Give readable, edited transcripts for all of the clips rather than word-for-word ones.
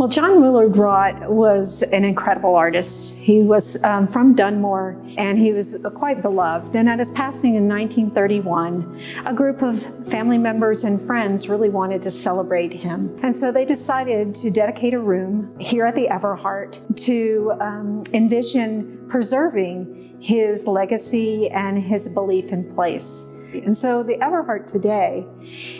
Well, John Willard Raught was an incredible artist. He was from Dunmore, and he was quite beloved. And at his passing in 1931, a group of family members and friends really wanted to celebrate him. And so they decided to dedicate a room here at the Everhart to envision preserving his legacy and his belief in place. And so the Everhart today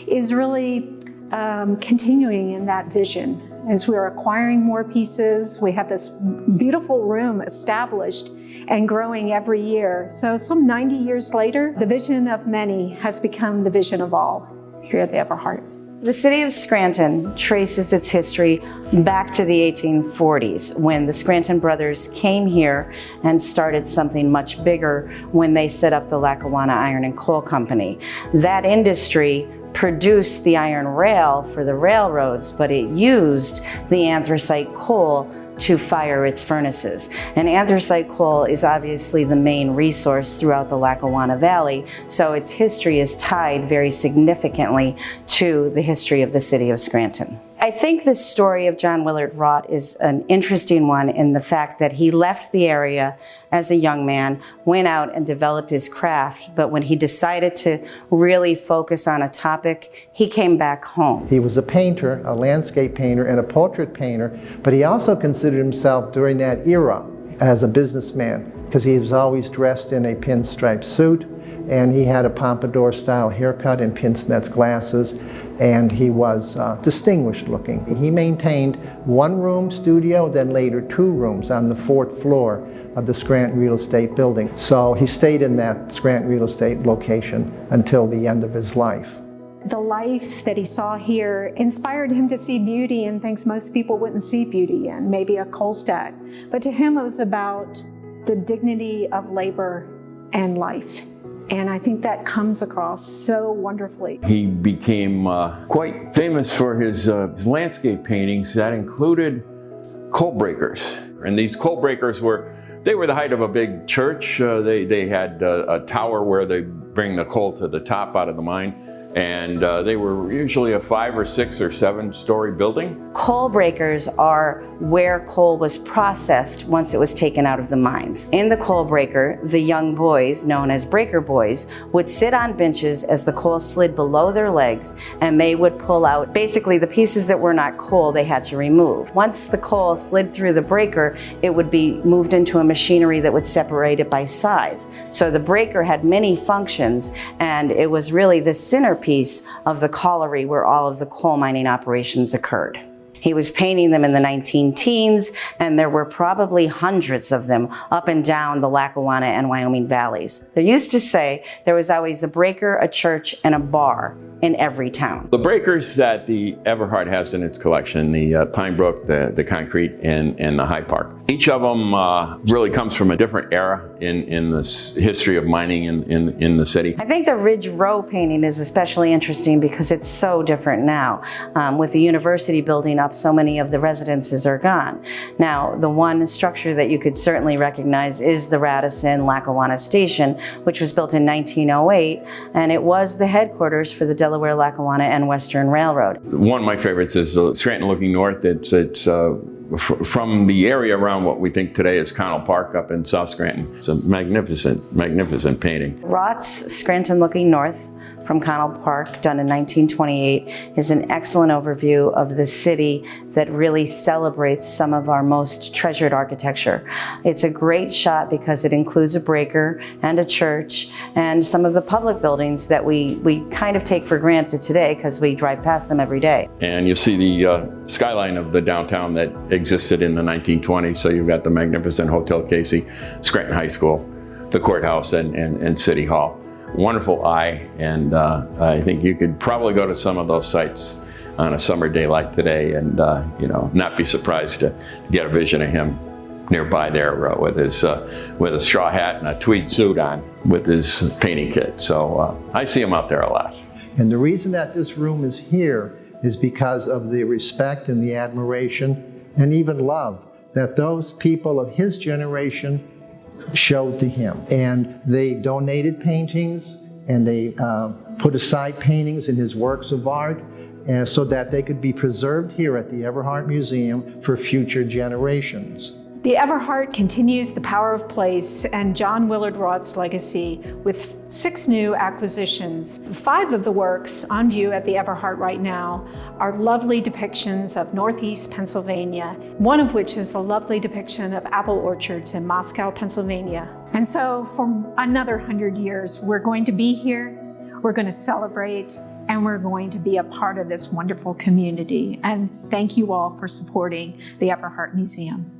is really continuing in that vision. As we're acquiring more pieces, we have this beautiful room established and growing every year. So some 90 years later, the vision of many has become the vision of all here at the Everhart. The city of Scranton traces its history back to the 1840s when the Scranton brothers came here and started something much bigger when they set up the Lackawanna Iron and Coal Company. That industry produced the iron rail for the railroads, but it used the anthracite coal to fire its furnaces. And anthracite coal is obviously the main resource throughout the Lackawanna Valley, so its history is tied very significantly to the history of the city of Scranton. I think the story of John Willard Raught is an interesting one in the fact that he left the area as a young man, went out and developed his craft, but when he decided to really focus on a topic, he came back home. He was a painter, a landscape painter, and a portrait painter, but he also considered himself during that era as a businessman because he was always dressed in a pinstripe suit, and he had a pompadour style haircut and pince-nez glasses, and he was distinguished looking. He maintained one room studio, then later two rooms on the 4th floor of the Scranton Real Estate building. So he stayed in that Scranton Real Estate location until the end of his life. The life that he saw here inspired him to see beauty in things most people wouldn't see beauty in, maybe a coal stack. But to him it was about the dignity of labor and life. And I think that comes across so wonderfully. He became quite famous for his landscape paintings that included coal breakers. And these coal breakers were the height of a big church. They had a tower where they bring the coal to the top out of the mine. And they were usually a 5 or 6 or 7 story building. Coal breakers are where coal was processed once it was taken out of the mines. In the coal breaker, the young boys, known as breaker boys, would sit on benches as the coal slid below their legs, and they would pull out basically the pieces that were not coal they had to remove. Once the coal slid through the breaker, it would be moved into a machinery that would separate it by size. So the breaker had many functions, and it was really the centerpiece of the colliery where all of the coal mining operations occurred. He was painting them in the 19-teens, and there were probably hundreds of them up and down the Lackawanna and Wyoming valleys. They used to say there was always a breaker, a church, and a bar in every town. The breakers that the Everhart has in its collection, the Pine Brook, the Concrete, and the High Park, each of them really comes from a different era in the history of mining in the city. I think the Ridge Row painting is especially interesting because it's so different now. With the university building up, so many of the residences are gone. Now, the one structure that you could certainly recognize is the Radisson Lackawanna Station, which was built in 1908, and it was the headquarters for the Delaware, Lackawanna, and Western Railroad. One of my favorites is Scranton looking north. It's from the area around what we think today is Connell Park up in South Scranton. It's a magnificent painting. Raught's Scranton looking north from Connell Park, done in 1928, is an excellent overview of the city that really celebrates some of our most treasured architecture. It's a great shot because it includes a breaker and a church and some of the public buildings that we kind of take for granted today because we drive past them every day. And you see the skyline of the downtown that existed in the 1920s. So you've got the magnificent Hotel Casey, Scranton High School, the courthouse, and City Hall. Wonderful eye, and I think you could probably go to some of those sites on a summer day like today and not be surprised to get a vision of him nearby there with a straw hat and a tweed suit on with his painting kit. So I see him out there a lot. And the reason that this room is here is because of the respect and the admiration and even love that those people of his generation showed to him. And they donated paintings, and they put aside paintings in his works of art, and so that they could be preserved here at the Everhart Museum for future generations. The Everhart continues the power of place and John Willard Raught's legacy with 6 new acquisitions. 5 of the works on view at the Everhart right now are lovely depictions of Northeast Pennsylvania, one of which is a lovely depiction of apple orchards in Moscow, Pennsylvania. And so for another 100 years, we're going to be here, we're going to celebrate, and we're going to be a part of this wonderful community. And thank you all for supporting the Everhart Museum.